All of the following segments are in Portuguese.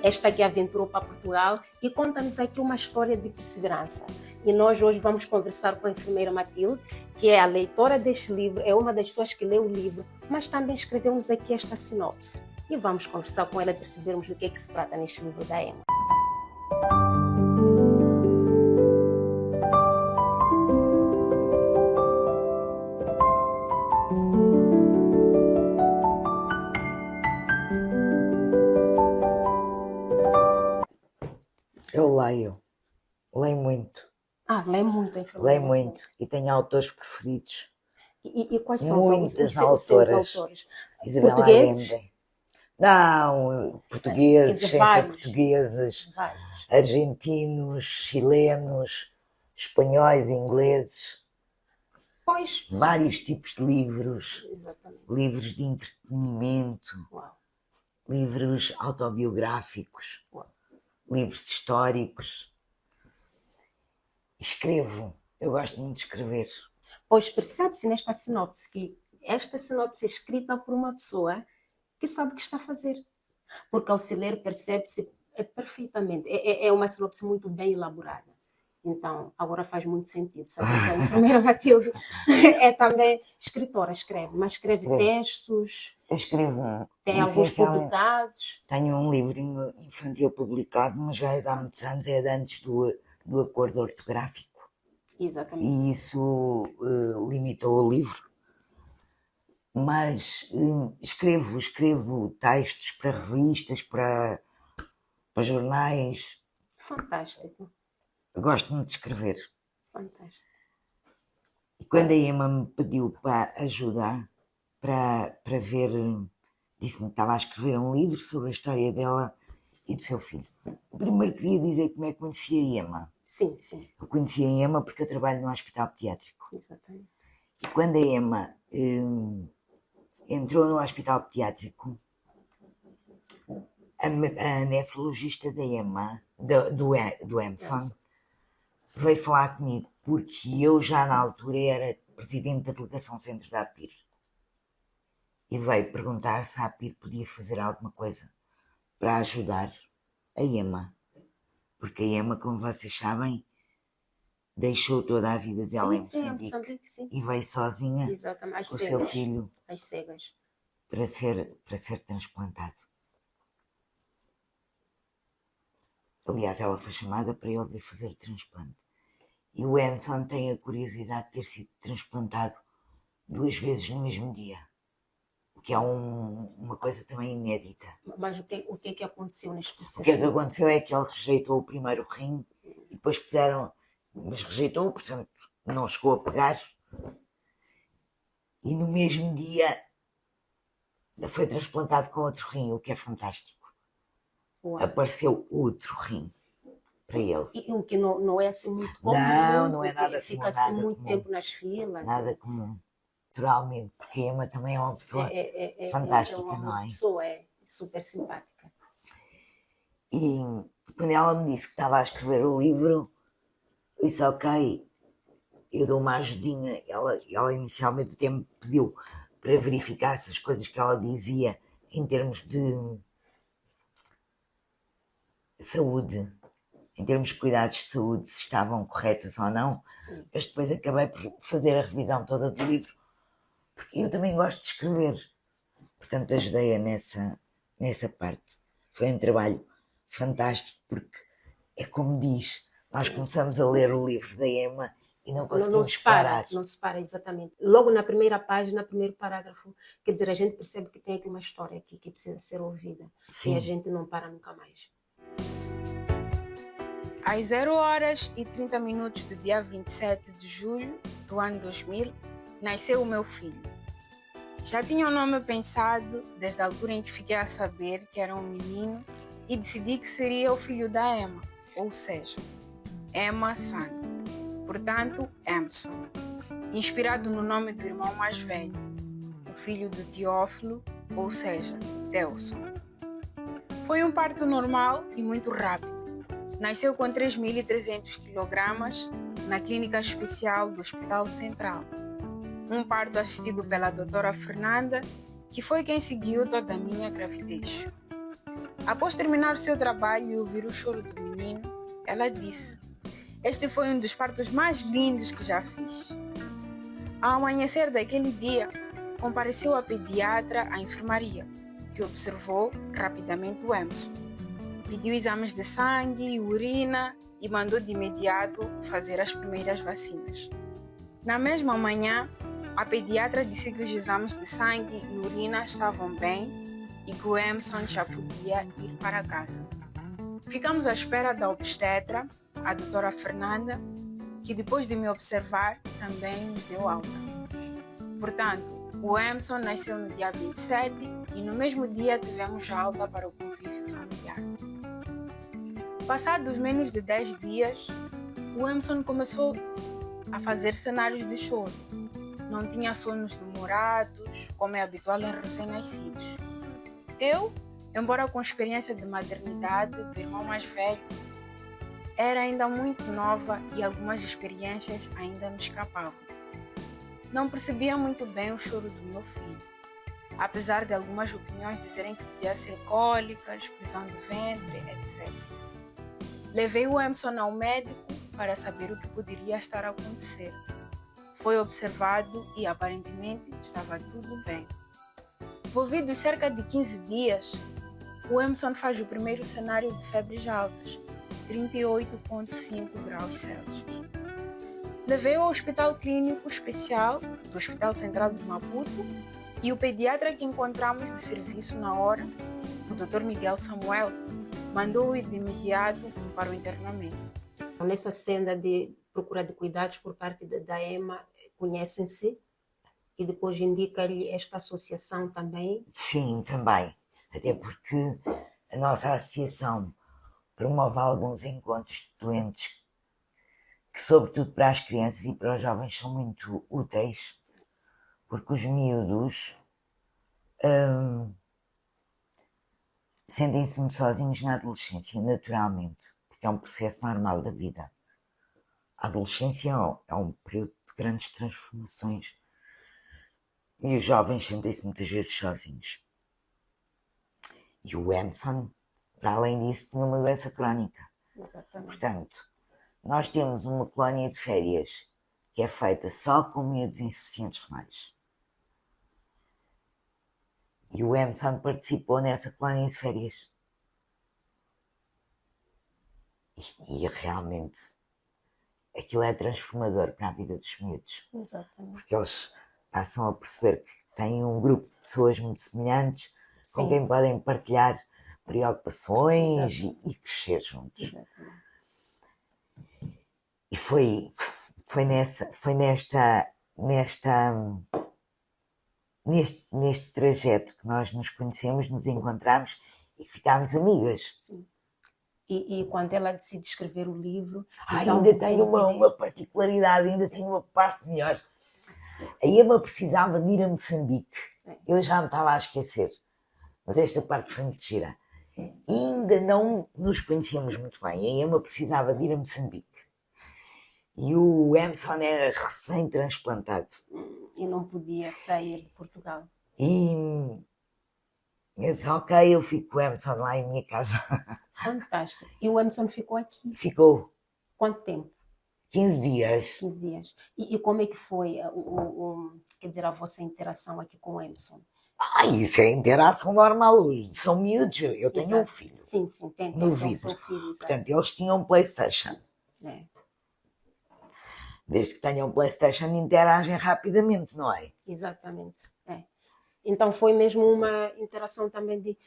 esta que aventurou para Portugal e conta-nos aqui uma história de perseverança. E nós hoje vamos conversar com a enfermeira Matilde, que é a leitora deste livro, é uma das pessoas que leu o livro, mas também escreveu-nos aqui esta sinopse. E vamos conversar com ela e percebermos do que é que se trata neste livro da Emma. Eu leio muito. Lê muito a enfermeira. Leio muito e tenho autores preferidos. E quais são Muitas os seus autores? Isabel Portugueses? Allende. Não, portugueses, sem ser vários. portugueses, Vários. argentinos, chilenos, espanhóis, ingleses. Pois. Vários tipos de livros. Exatamente. Livros de entretenimento. Uau. Livros autobiográficos. Uau. Livros históricos. Escrevo. Eu gosto muito de escrever. Pois percebe-se nesta sinopse que esta sinopse é escrita por uma pessoa que sabe o que está a fazer. Porque ao se ler percebe-se perfeitamente. É uma sinopse muito bem elaborada. Então, agora faz muito sentido. Sabe que a enfermeira Matilde é também escritora, mas escreve textos. Eu escrevo. Tem alguns publicados. Tenho um livrinho infantil publicado, mas já é de há muitos anos, é de antes do acordo ortográfico. Exatamente. E isso limitou o livro. Mas escrevo textos para revistas, para jornais. Fantástico. Eu gosto muito de escrever. Fantástico. E quando a Emma me pediu para ajudar, para ver, disse-me que estava a escrever um livro sobre a história dela e do seu filho. Primeiro queria dizer como é que conheci a Emma. Sim, sim. Eu conheci a Emma porque eu trabalho no hospital pediátrico. Exatamente. E quando a Emma entrou no hospital pediátrico, a nefrologista da Emma, do Emerson, veio falar comigo porque eu já na altura era presidente da delegação centro da APIR. E veio perguntar se a APIR podia fazer alguma coisa para ajudar a Emma. Porque a Emma, como vocês sabem, deixou toda a vida dela em Moçambique e veio sozinha com o seu filho às cegas. para ser transplantado. Aliás, ela foi chamada para ele vir fazer o transplante. E o Emerson tem a curiosidade de ter sido transplantado 2 vezes no mesmo dia. O que é uma coisa também inédita. Mas o que é que aconteceu neste processo? O que é que aconteceu é que ele rejeitou o primeiro rim e depois puseram... Mas rejeitou, portanto, não chegou a pegar. E no mesmo dia foi transplantado com outro rim, o que é fantástico. Uau. Apareceu outro rim para ele. E o que não é assim muito comum. Não é nada comum. Fica assim muito tempo nas filas. Nada comum. Naturalmente, porque a Emma também é uma pessoa fantástica, não é? Uma pessoa super simpática. E quando ela me disse que estava a escrever o livro, eu disse, ok, eu dou uma ajudinha. Ela inicialmente até me pediu para verificar se as coisas que ela dizia em termos de saúde, em termos de cuidados de saúde, se estavam corretas ou não. Sim. Mas depois acabei por fazer a revisão toda do livro, porque eu também gosto de escrever. Portanto, ajudei-a nessa parte. Foi um trabalho fantástico, porque é como diz, nós começamos a ler o livro da Emma e não conseguimos parar. Não se para, exatamente. Logo na primeira página, primeiro parágrafo, quer dizer, a gente percebe que tem aqui uma história aqui que precisa ser ouvida. Sim. E a gente não para nunca mais. Às 0h30 do dia 27 de julho do ano 2000, nasceu o meu filho. Já tinha o nome pensado desde a altura em que fiquei a saber que era um menino e decidi que seria o filho da Emma, ou seja, Emma San, portanto, Emerson, inspirado no nome do irmão mais velho, o filho do Teófilo, ou seja, Delson. Foi um parto normal e muito rápido. Nasceu com 3.300 kg na clínica especial do Hospital Central. Um parto assistido pela doutora Fernanda, que foi quem seguiu toda a minha gravidez. Após terminar o seu trabalho e ouvir o choro do menino, ela disse: "Este foi um dos partos mais lindos que já fiz." Ao amanhecer daquele dia, compareceu a pediatra à enfermaria, que observou rapidamente o Emerson. Pediu exames de sangue e urina e mandou de imediato fazer as primeiras vacinas. Na mesma manhã, a pediatra disse que os exames de sangue e urina estavam bem e que o Emerson já podia ir para casa. Ficamos à espera da obstetra, a doutora Fernanda, que depois de me observar também nos deu alta. Portanto, o Emerson nasceu no dia 27 e no mesmo dia tivemos alta para o convívio familiar. Passados menos de 10 dias, o Emerson começou a fazer cenários de choro. Não tinha sonos demorados, como é habitual em recém-nascidos. Eu, embora com experiência de maternidade do irmão mais velho, era ainda muito nova e algumas experiências ainda me escapavam. Não percebia muito bem o choro do meu filho, apesar de algumas opiniões dizerem que podia ser cólicas, prisão de ventre, etc. Levei o Emerson ao médico para saber o que poderia estar a acontecer. Foi observado e aparentemente estava tudo bem. Envolvidos cerca de 15 dias, o Emerson faz o primeiro cenário de febres altas, 38,5 graus Celsius. Levei ao Hospital Clínico Especial do Hospital Central de Maputo e o pediatra que encontramos de serviço na hora, o Dr. Miguel Samuel, mandou-o de imediato para o internamento. Nessa senda de procura de cuidados por parte da EMA, conhecem-se e depois indica-lhe esta associação também? Sim, também. Até porque a nossa associação promove alguns encontros de doentes que, sobretudo para as crianças e para os jovens, são muito úteis, porque os miúdos sentem-se muito sozinhos na adolescência, naturalmente, porque é um processo normal da vida. A adolescência é um período de grandes transformações e os jovens sentem-se muitas vezes sozinhos. E o Emerson, para além disso, tinha uma doença crónica. Exatamente. Portanto, nós temos uma colónia de férias que é feita só com miúdos insuficientes renais. E o Emerson participou nessa colónia de férias. E realmente aquilo é transformador para a vida dos miúdos. Exatamente. Porque eles passam a perceber que têm um grupo de pessoas muito semelhantes, Sim. com quem podem partilhar preocupações e crescer juntos. Exatamente. E foi neste trajeto que nós nos conhecemos, nos encontramos e ficámos amigas. Sim. E quando ela decide escrever o livro... Ainda tem uma particularidade, ainda tem uma parte melhor. A Emma precisava de ir a Moçambique. Eu já me estava a esquecer. Mas esta parte foi muito gira. Ainda não nos conhecíamos muito bem. A Emma precisava de ir a Moçambique. E o Emerson era recém-transplantado. E não podia sair de Portugal. E eu disse, ok, eu fico com o Emerson lá em minha casa. Fantástico. E o Emerson ficou aqui? Ficou. Quanto tempo? 15 dias. 15 dias. E como é que foi quer dizer, a vossa interação aqui com o Emerson? Isso é interação normal. São miúdos. Eu tenho um filho. Sim, tem no o vidro. seu filho. Portanto, eles tinham um PlayStation. É. Desde que tenham um PlayStation, interagem rapidamente, não é? Exatamente. É. Então foi mesmo uma interação também de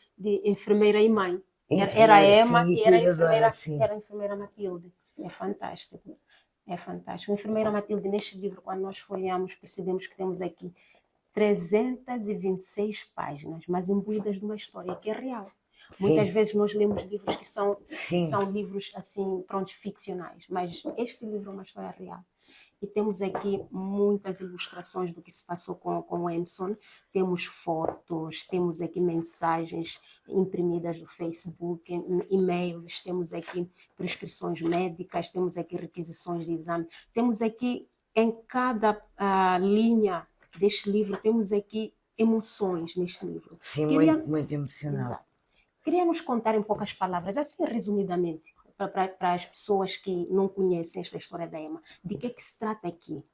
enfermeira e mãe. Era a Emma e era a enfermeira Matilde. É fantástico. É fantástico. A enfermeira Matilde, neste livro, quando nós folheamos, percebemos que temos aqui 326 páginas, mas imbuídas de uma história que é real. Sim. Muitas vezes nós lemos livros que são livros assim, prontos, ficcionais, mas este livro é uma história real. E temos aqui muitas ilustrações do que se passou com o Emerson. Temos fotos, temos aqui mensagens imprimidas do Facebook, e-mails, temos aqui prescrições médicas, temos aqui requisições de exame. Temos aqui, em cada linha deste livro, temos aqui emoções neste livro. Sim, muito emocional. Exato. Queria nos contar em poucas palavras, assim resumidamente, para as pessoas que não conhecem esta história da Emma, de que se trata aqui?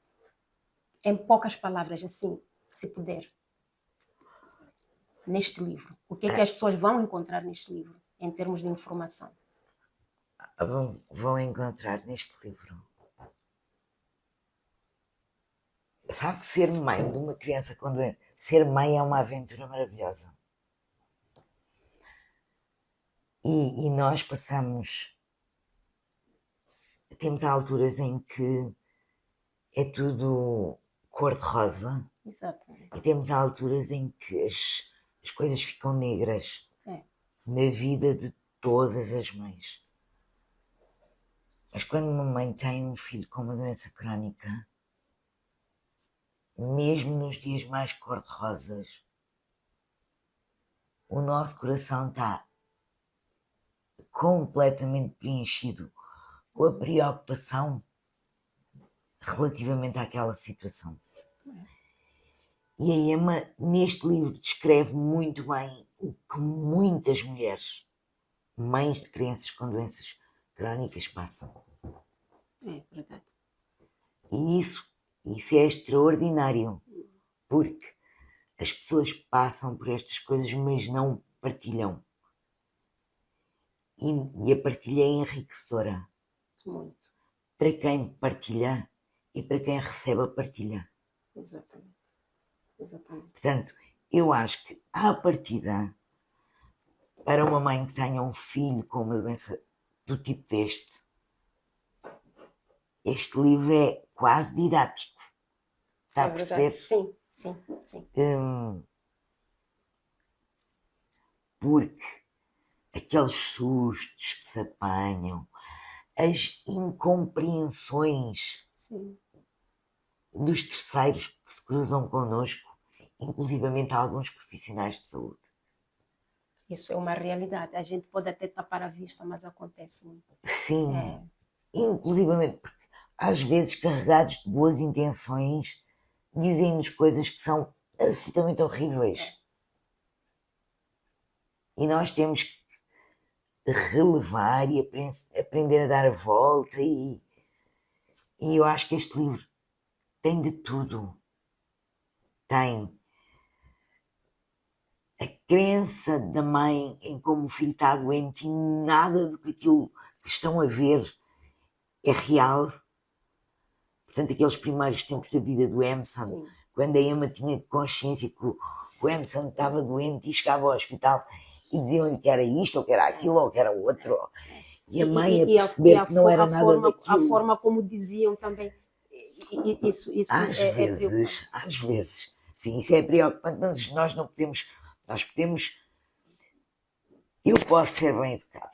Em poucas palavras, assim, se puder. Neste livro. O que é que as pessoas vão encontrar neste livro, em termos de informação? Vão encontrar neste livro. Sabe que ser mãe de uma criança com doença, ser mãe é uma aventura maravilhosa. E nós temos alturas em que é tudo cor-de-rosa. Exatamente. E temos alturas em que as coisas ficam negras na vida de todas as mães. Mas quando uma mãe tem um filho com uma doença crónica, mesmo nos dias mais cor-de-rosas, o nosso coração está completamente preenchido com a preocupação relativamente àquela situação. E a Emma, neste livro, descreve muito bem o que muitas mulheres, mães de crianças com doenças crónicas, passam. É verdade. E isso é extraordinário, porque as pessoas passam por estas coisas, mas não partilham. E a partilha é enriquecedora. Muito. Para quem partilha e para quem recebe a partilha. Exatamente. Exatamente. Portanto, eu acho que, à partida, para uma mãe que tenha um filho com uma doença do tipo deste, este livro é quase didático. Está a perceber? Sim, sim, sim. Porque aqueles sustos que se apanham, as incompreensões dos terceiros que se cruzam connosco, inclusivamente alguns profissionais de saúde. Isso é uma realidade. A gente pode até tapar a vista, mas acontece muito. Sim, inclusivamente, porque às vezes carregados de boas intenções, dizem-nos coisas que são absolutamente horríveis. E nós temos que relevar e aprender a dar a volta, e eu acho que este livro tem de tudo. Tem a crença da mãe em como o filho está doente e nada do que aquilo que estão a ver é real. Portanto, aqueles primeiros tempos da vida do Emerson, quando a Emma tinha consciência que o Emerson estava doente e chegava ao hospital e diziam-lhe que era isto, ou que era aquilo, ou que era outro. E a mãe a perceber que não era nada daquilo. A forma como diziam também, isso às vezes, sim, isso é preocupante, mas nós não podemos, eu posso ser bem educada,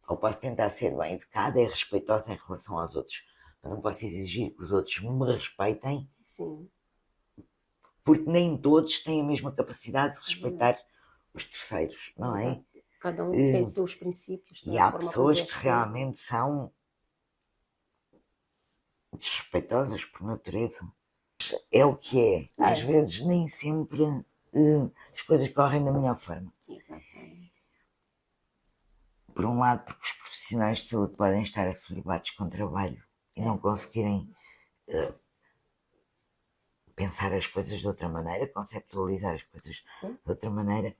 ou posso tentar ser bem educada e respeitosa em relação aos outros. Eu não posso exigir que os outros me respeitem, porque nem todos têm a mesma capacidade de respeitar os terceiros, não é? Cada um tem seus princípios. E há pessoas que realmente são desrespeitosas por natureza. É o que é. Às vezes nem sempre as coisas correm da melhor forma. Exatamente. Por um lado, porque os profissionais de saúde podem estar assoberbados com trabalho e não conseguirem pensar as coisas de outra maneira, conceptualizar as coisas de outra maneira.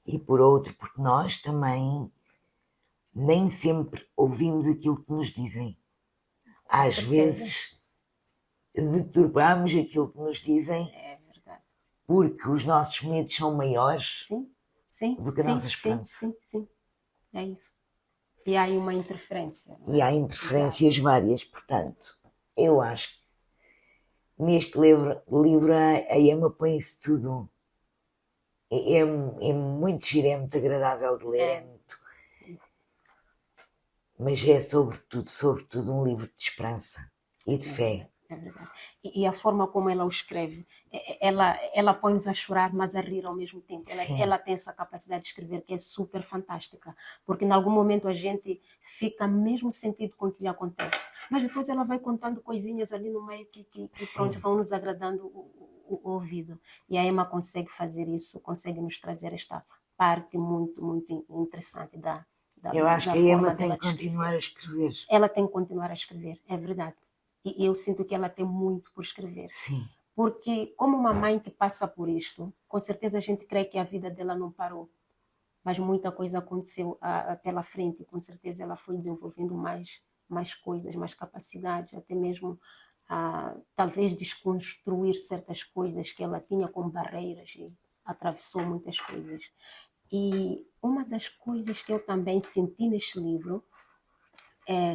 E por outro, porque nós também nem sempre ouvimos aquilo que nos dizem. Às vezes deturpamos aquilo que nos dizem, porque os nossos medos são maiores do que a nossa esperança. Sim, é isso. E há aí uma interferência. E há interferências várias, portanto, eu acho que neste livro a Emma põe-se tudo. É muito giro, é muito agradável de ler, mas é sobretudo um livro de esperança e de fé. É verdade. E a forma como ela o escreve, ela põe-nos a chorar, mas a rir ao mesmo tempo. Ela tem essa capacidade de escrever que é super fantástica, porque em algum momento a gente fica mesmo sentido com o que lhe acontece, mas depois ela vai contando coisinhas ali no meio que pronto, vão nos agradando o ouvido. E a Emma consegue fazer isso, consegue nos trazer esta parte muito, muito interessante Eu acho da que a Emma forma tem dela que de escrever. continuar a escrever. Ela tem que continuar a escrever, é verdade. E eu sinto que ela tem muito por escrever. Sim. Porque, como uma mãe que passa por isto, com certeza a gente crê que a vida dela não parou. Mas muita coisa aconteceu pela frente. Com certeza ela foi desenvolvendo mais coisas, mais capacidades, até mesmo talvez desconstruir certas coisas que ela tinha como barreiras e atravessou muitas coisas. E uma das coisas que eu também senti neste livro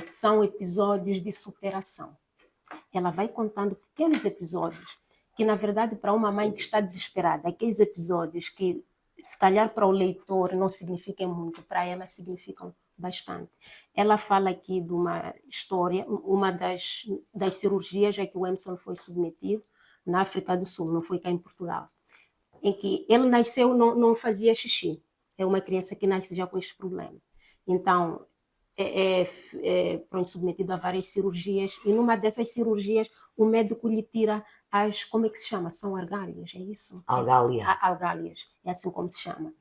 são episódios de superação. Ela vai contando pequenos episódios que, na verdade, para uma mãe que está desesperada, aqueles episódios que, se calhar, para o leitor não significam muito, para ela significam bastante. Ela fala aqui de uma história, uma das cirurgias a que o Emerson foi submetido na África do Sul, não foi cá em Portugal, em que ele nasceu, não fazia xixi. É uma criança que nasce já com este problema. Então, pronto, submetido a várias cirurgias, e numa dessas cirurgias o médico lhe tira como é que se chama? São argálias, é isso? Algália. Algálias, é assim como se chama.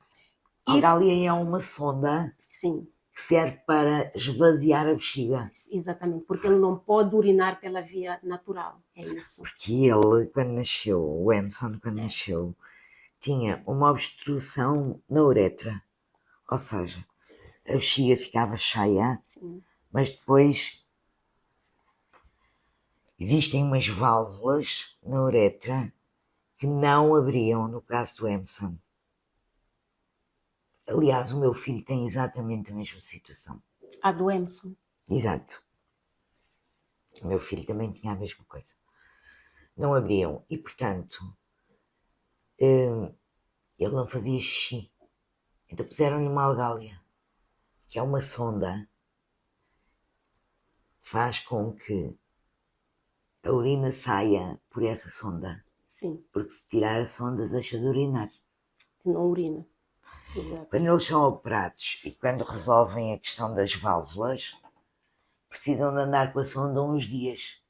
Algália é uma sonda Sim. que serve para esvaziar a bexiga. Exatamente, porque ele não pode urinar pela via natural, é isso. Porque ele, quando nasceu, o Emerson, quando nasceu, tinha uma obstrução na uretra. Ou seja, a bexiga ficava cheia, Sim. mas depois existem umas válvulas na uretra que não abriam no caso do Emerson. Aliás, o meu filho tem exatamente a mesma situação. A do Emerson. Exato. O meu filho também tinha a mesma coisa. Não abriam. E, portanto, ele não fazia xixi. Então puseram-lhe uma algália, que é uma sonda, faz com que a urina saia por essa sonda. Sim. Porque se tirar a sonda, deixa de urinar. Não urina. Exato. Quando eles são operados e quando resolvem a questão das válvulas, precisam de andar com a sonda uns dias.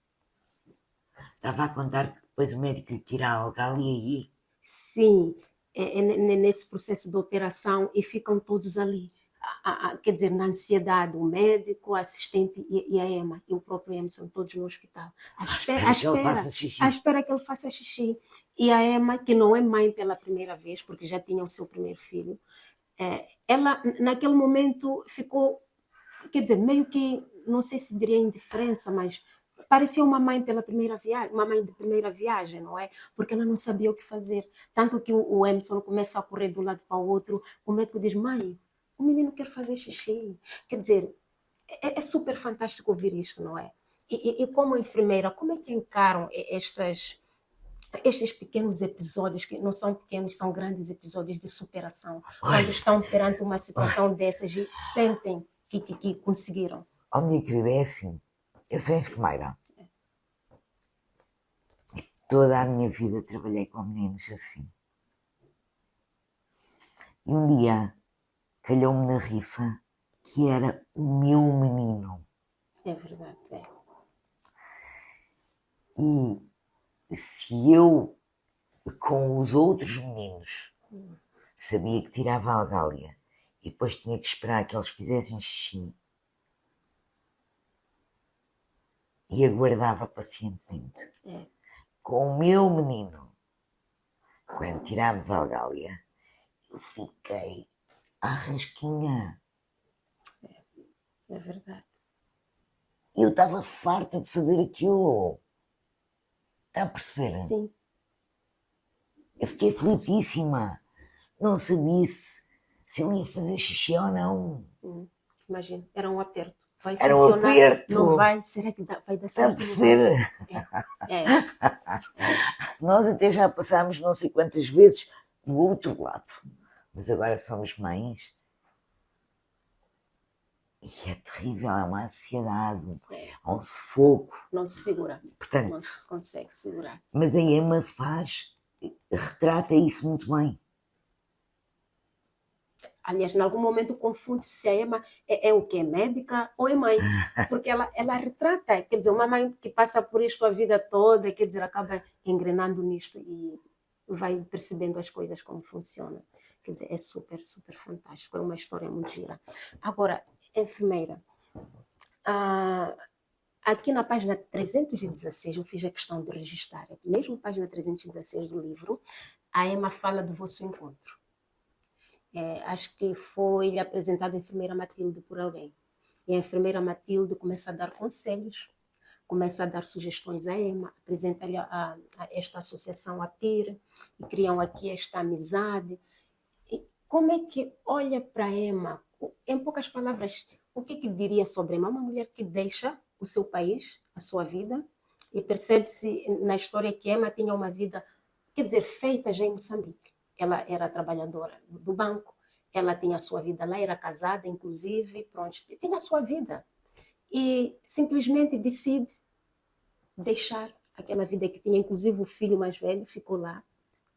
Estava a contar que depois o médico lhe tira a algália e... Sim, nesse processo de operação e ficam todos ali. Quer dizer, na ansiedade, o médico, a assistente e a Emma, e o próprio Emerson, todos no hospital. À espera que ele faça xixi. E a Emma, que não é mãe pela primeira vez, porque já tinha o seu primeiro filho, ela, naquele momento, ficou, quer dizer, meio que, não sei se diria indiferença, mas parecia uma mãe pela primeira viagem, uma mãe de primeira viagem, não é? Porque ela não sabia o que fazer. Tanto que o Emerson começa a correr de um lado para o outro, o médico diz: mãe, o menino quer fazer xixi. Quer dizer, é super fantástico ouvir isto, não é? E como enfermeira, como é que encaram estes pequenos episódios, que não são pequenos, são grandes episódios de superação, quando estão perante uma situação dessas e sentem que conseguiram? Oh, minha querida, é assim, eu sou enfermeira. E toda a minha vida trabalhei com meninos assim. E um dia calhou-me na rifa que era o meu menino. É verdade, é. E se eu, com os outros meninos, sabia que tirava a algália e depois tinha que esperar que eles fizessem xixi e aguardava pacientemente, com o meu menino, quando tirámos a algália, eu fiquei à rasquinha. É verdade. Eu estava farta de fazer aquilo. Está a perceber? Sim. Eu fiquei aflitíssima. Não sabia se ele ia fazer xixi ou não. Imagina, era um aperto. Vai Era um funcionar, aperto. não vai? Será que vai dar Está a certo? perceber? Nós até já passámos não sei quantas vezes do outro lado. Mas agora somos mães. E é terrível, é uma ansiedade, é um sufoco. Não se segura. Portanto, não se consegue segurar. Mas a Emma retrata isso muito bem. Aliás, em algum momento confunde-se se a Emma é o quê? Médica ou é mãe? Porque ela retrata, quer dizer, uma mãe que passa por isto a vida toda, quer dizer, acaba engrenando nisto e vai percebendo as coisas como funcionam. Quer dizer, é super, super fantástico. É uma história muito gira. Agora, enfermeira, aqui na página 316, eu fiz a questão de registrar. Mesmo página 316 do livro, a Emma fala do vosso encontro. Acho que foi apresentada a enfermeira Matilde por alguém. E a enfermeira Matilde começa a dar conselhos, começa a dar sugestões a Emma, apresenta-lhe a esta associação, a PIR, e criam aqui esta amizade. E como é que olha para Emma? Em poucas palavras, o que diria sobre Emma? Uma mulher que deixa o seu país, a sua vida, e percebe-se na história que Emma tinha uma vida, quer dizer, feita já em Moçambique. Ela era trabalhadora do banco, ela tinha a sua vida lá, era casada, inclusive, pronto, tinha a sua vida. E simplesmente decide deixar aquela vida que tinha, inclusive o filho mais velho ficou lá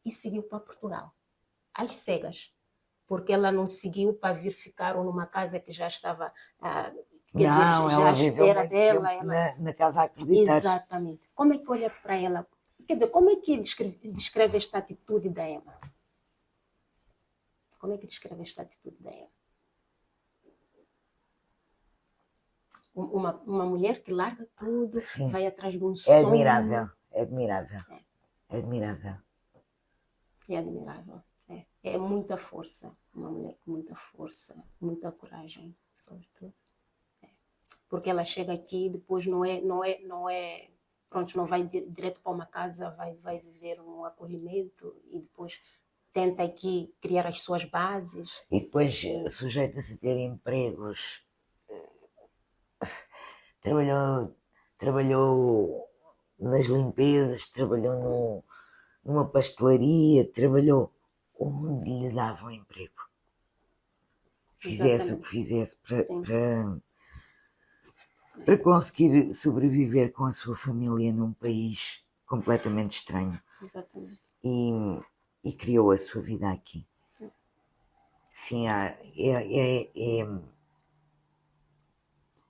e seguiu para Portugal, às cegas, porque ela não seguiu para vir ficar numa casa que já estava, quer dizer, Não, já ela à viveu espera muito dela. tempo na casa a acreditar. Exatamente. Como é que olha para ela? Quer dizer, como é que descreve esta atitude da Emma? Como é que descreve esta atitude da Emma? Uma mulher que larga tudo, Sim. vai atrás de um É sonho. admirável, é admirável. É admirável. É admirável. É muita força. Uma mulher com muita força, muita coragem, sobretudo. Porque ela chega aqui e depois não é, pronto, não vai direto para uma casa, vai viver um acolhimento e depois tenta aqui criar as suas bases. E depois sujeita-se a ter empregos. Trabalhou nas limpezas, trabalhou numa pastelaria, trabalhou onde lhe davam emprego. Fizesse o que fizesse para conseguir sobreviver com a sua família num país completamente estranho. Exatamente. E criou a sua vida aqui. Sim,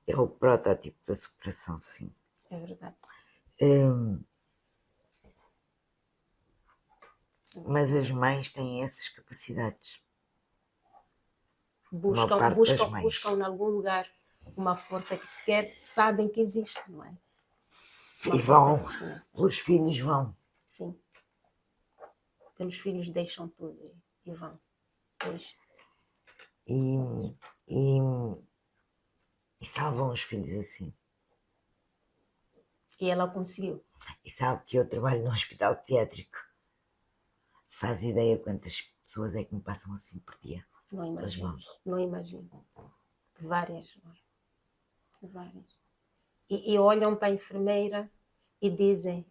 é o protótipo da superação, sim. É verdade. Mas as mães têm essas capacidades. Buscam em algum lugar uma força que sequer sabem que existe, não é? E vão, pelos filhos vão. Sim. Pelos filhos deixam tudo e vão. Pois. E salvam os filhos assim. E ela conseguiu. E sabe que eu trabalho num hospital pediátrico. Faz ideia quantas pessoas é que me passam assim por dia? Não imagino. Não imagino. Várias. E olham para a enfermeira e dizem: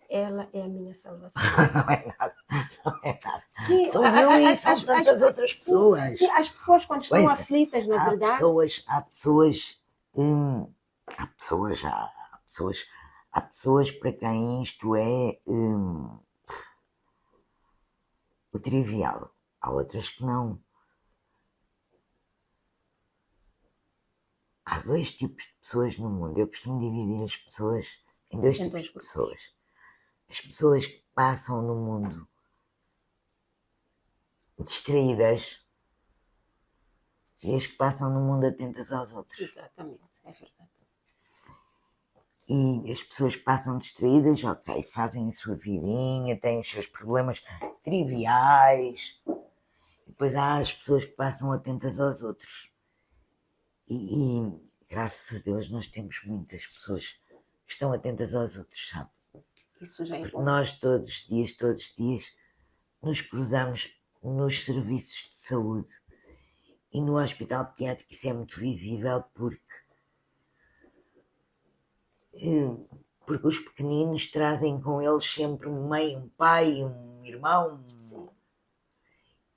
ela é a minha salvação. Não é nada. Não é nada. Sim, sou eu e são tantas outras pessoas. Sim, as pessoas quando estão aflitas, na verdade. Há pessoas para quem isto é o trivial. Há outras que não. Há dois tipos de pessoas no mundo. Eu costumo dividir as pessoas em dois tipos de pessoas. As pessoas que passam no mundo distraídas e as que passam no mundo atentas aos outros. Exatamente, é verdade. E as pessoas que passam distraídas, ok, fazem a sua vidinha, têm os seus problemas triviais. E depois há as pessoas que passam atentas aos outros. E graças a Deus nós temos muitas pessoas que estão atentas aos outros, sabe? Isso já é Porque bom. nós todos os dias nos cruzamos nos serviços de saúde. E no hospital pediátrico isso é muito visível porque os pequeninos trazem com eles sempre uma mãe, um pai, um irmão. Sim.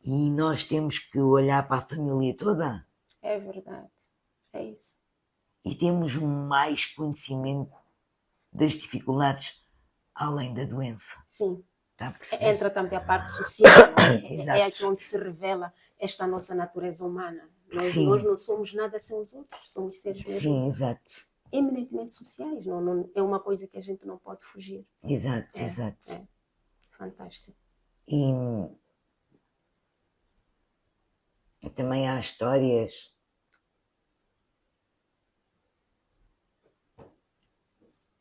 E nós temos que olhar para a família toda. É verdade, é isso. E temos mais conhecimento das dificuldades além da doença. Sim. Está a perceber? Entra também a parte social, não é? Exato. É aqui onde se revela esta nossa natureza humana. Nós não somos nada sem os outros, somos seres mesmo. Sim, exato. Eminentemente sociais, não, é uma coisa que a gente não pode fugir. Exato. É fantástico. E E também há histórias.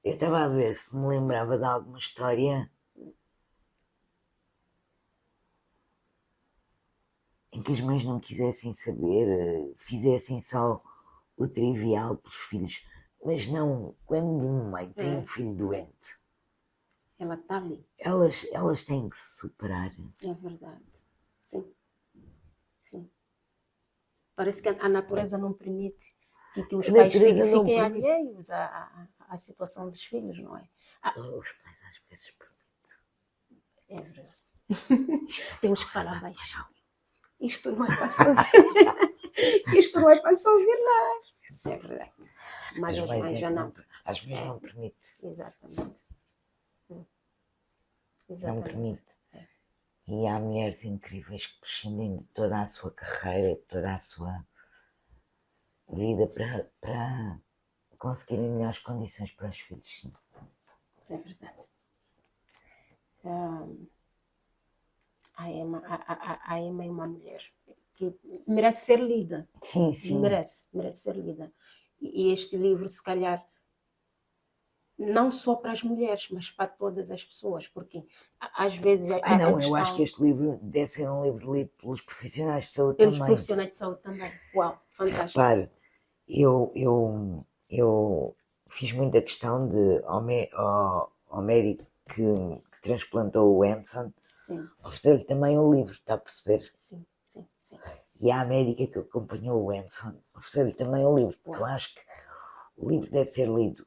Eu estava a ver se me lembrava de alguma história em que as mães não quisessem saber, fizessem só o trivial pelos filhos. Mas não, quando uma mãe tem um filho doente, Ela está ali. elas têm que se superar. É verdade. Sim. Sim. Parece que a natureza não permite que os A pais natureza não fiquem permite. alheios à situação dos filhos, não é? Os pais às vezes permitem. É verdade. Isto Temos que foi falar gravado, baixo. não. Isto não é para se ouvir. Isto não é para se ouvir lá. É verdade. Mas As as mães mães já não. Às vezes não permite. Exatamente. Não Exatamente. permite. E há mulheres incríveis que prescindem de toda a sua carreira, de toda a sua vida para conseguirem melhores condições para os filhos. Sim. É verdade. A Emma é uma mulher que merece ser lida. Sim, sim. Merece ser lida. E este livro, se calhar, não só para as mulheres, mas para todas as pessoas, porque às vezes a Não, questão, eu acho que este livro deve ser um livro lido pelos profissionais de saúde pelos também. profissionais de saúde também. Uau, fantástico. Repare, eu fiz muita questão de ao médico que transplantou o Emson Sim, oferecer-lhe também um livro, está a perceber? sim, sim, sim. E à médica que acompanhou o Emson oferecer-lhe também um livro, porque eu acho que o livro deve ser lido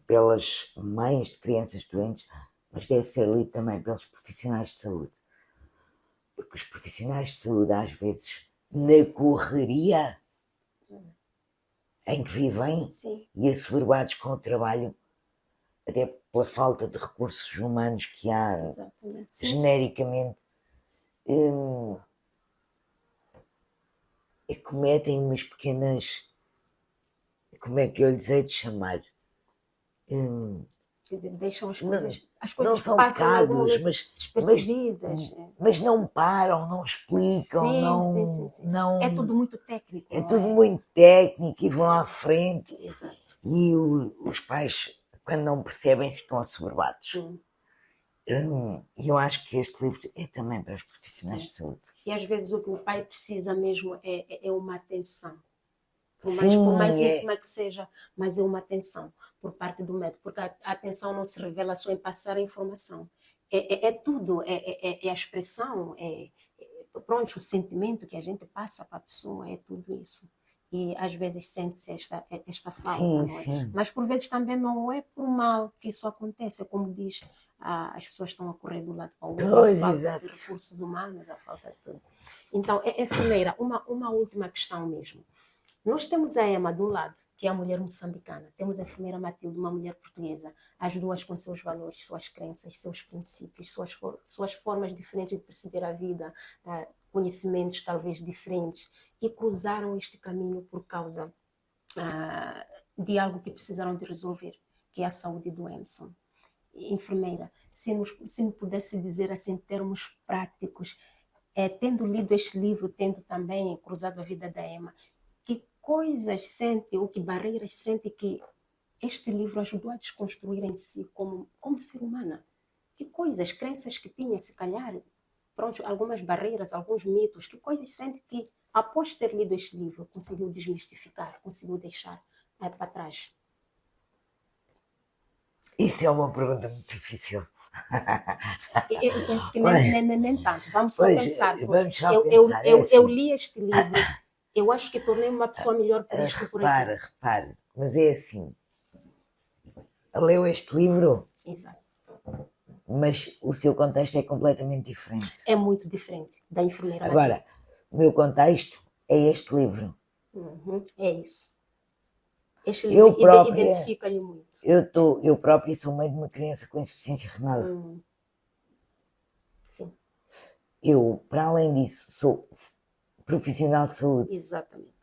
pelas mães de crianças doentes, mas deve ser lido também pelos profissionais de saúde. Porque os profissionais de saúde, às vezes, na correria em que vivem Sim, e assoberbados com o trabalho, até pela falta de recursos humanos que há exatamente. Sim, genericamente, cometem umas pequenas, como é que eu lhes hei de chamar? quer dizer, deixam as Não, coisas não que são passam em algum pecados, momento despercebidas. mas não param, não explicam, Sim. É tudo muito técnico, é não tudo é? muito técnico e vão à frente. Exato. E os pais, quando não percebem, ficam assoberbados. E eu acho que este livro é também para os profissionais de saúde. E às vezes o que o pai precisa mesmo é uma atenção. Por Sim, mais ínfima que seja, mas é uma atenção por parte do médico, porque a atenção não se revela só em passar a informação. É tudo, é a expressão, pronto, o sentimento que a gente passa para a pessoa, é tudo isso. E às vezes sente-se esta falta, sim, não é? sim. Mas por vezes também não é por mal que isso acontece, é como diz, as pessoas estão a correr de um lado para o outro, Pois, a falta exato. de recursos humanos, a falta de tudo. Então, enfermeira, uma última questão mesmo. Nós temos a Emma de um lado, que é a mulher moçambicana, temos a enfermeira Matilde, uma mulher portuguesa, as duas com seus valores, suas crenças, seus princípios, suas formas diferentes de perceber a vida, conhecimentos talvez diferentes, e cruzaram este caminho por causa de algo que precisaram de resolver, que é a saúde do Emson. Enfermeira, se me pudesse dizer assim, em termos práticos, tendo lido este livro, tendo também cruzado a vida da Emma, que coisas sente ou que barreiras sente que este livro ajudou a desconstruir em si como ser humana? Que coisas, crenças que tinha, se calhar, pronto, algumas barreiras, alguns mitos, que coisas sente que, após ter lido este livro, conseguiu desmistificar, conseguiu deixar para trás? Isso é uma pergunta muito difícil. Eu penso que nem tanto. Vamos só Pois, pensar. vamos só Eu, pensar, é eu, eu assim. li este livro, eu acho que tornei-me uma pessoa melhor por isto por aqui. Repare, mas é assim. Leu este livro, Exato. mas o seu contexto é completamente diferente. É muito diferente da enfermeira. Agora, o meu contexto é este livro. É isso. Este Eu livro própria, identifica-lhe muito. eu própria sou mãe de uma criança com insuficiência renal. Sim, Eu, para além disso, sou profissional de saúde. exatamente.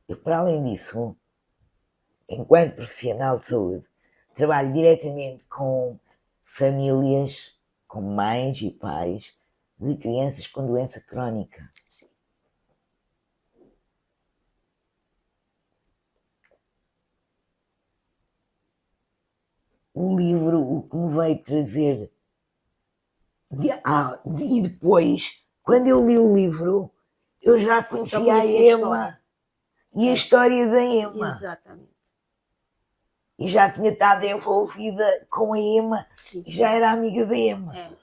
Eu, para além disso, enquanto profissional de saúde, trabalho diretamente com famílias, com mães e pais de crianças com doença crónica. Sim. O livro, o que me veio trazer. E depois, quando eu li o livro, eu já conhecia a Emma e a história da Emma. Exatamente. E já tinha estado envolvida com a Emma e já era amiga da Emma.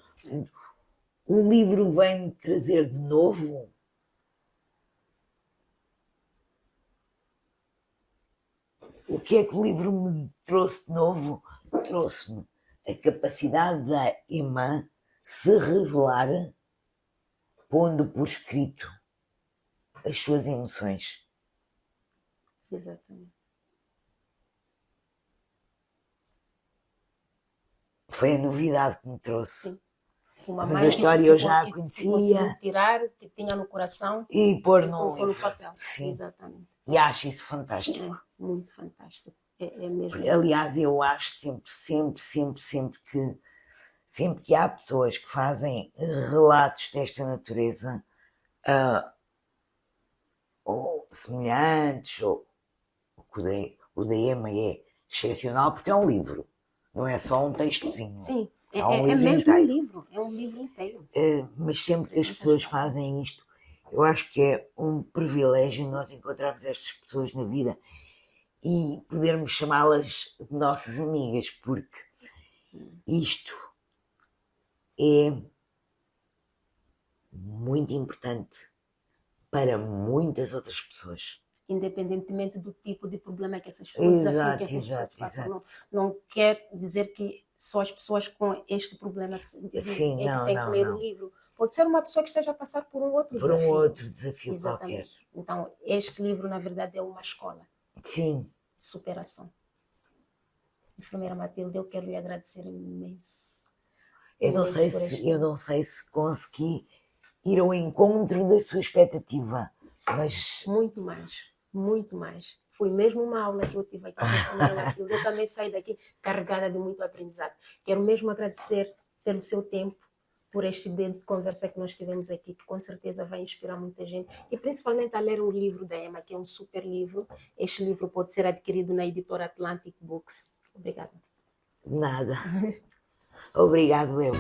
O livro vem-me trazer de novo o que é que o livro me trouxe de novo? Trouxe-me a capacidade da Emma se revelar, pondo por escrito as suas emoções. Exatamente. Foi a novidade que me trouxe. Sim. Uma Mas mãe a história eu já a que conhecia. conseguiu tirar o que tinha no coração E pôr no papel. Sim. Exatamente. E acho isso fantástico. É muito fantástico. É mesmo. Aliás, eu acho sempre que há pessoas que fazem relatos desta natureza, ou semelhantes, ou o da Emma é excepcional, porque é um livro, não é só um textozinho. Sim, é um livro mesmo inteiro. um livro, é um livro inteiro. Mas sempre que as pessoas fazem isto, eu acho que é um privilégio nós encontrarmos estas pessoas na vida e podermos chamá-las de nossas amigas, porque isto é muito importante para muitas outras pessoas. Independentemente do tipo de problema que essas pessoas desafiam, que essas pessoas passam. Não quer dizer que só as pessoas com este problema Sim, têm que ler o livro. Pode ser uma pessoa que esteja a passar por um outro desafio. Por um outro desafio Exatamente. qualquer. Então, este livro, na verdade, é uma escola. Sim. De superação. Enfermeira Matilde, eu quero lhe agradecer imenso. Eu não sei se consegui ir ao encontro da sua expectativa, mas... Muito mais. Foi mesmo uma aula que eu tive aqui com a enfermeira Matilde. Eu também saí daqui carregada de muito aprendizado. Quero mesmo agradecer pelo seu tempo, por este dia de conversa que nós tivemos aqui, que com certeza vai inspirar muita gente, e principalmente a ler o livro da Emma, que é um super livro. Este livro pode ser adquirido na editora Atlantic Books. Obrigada. Nada. Obrigado, eu.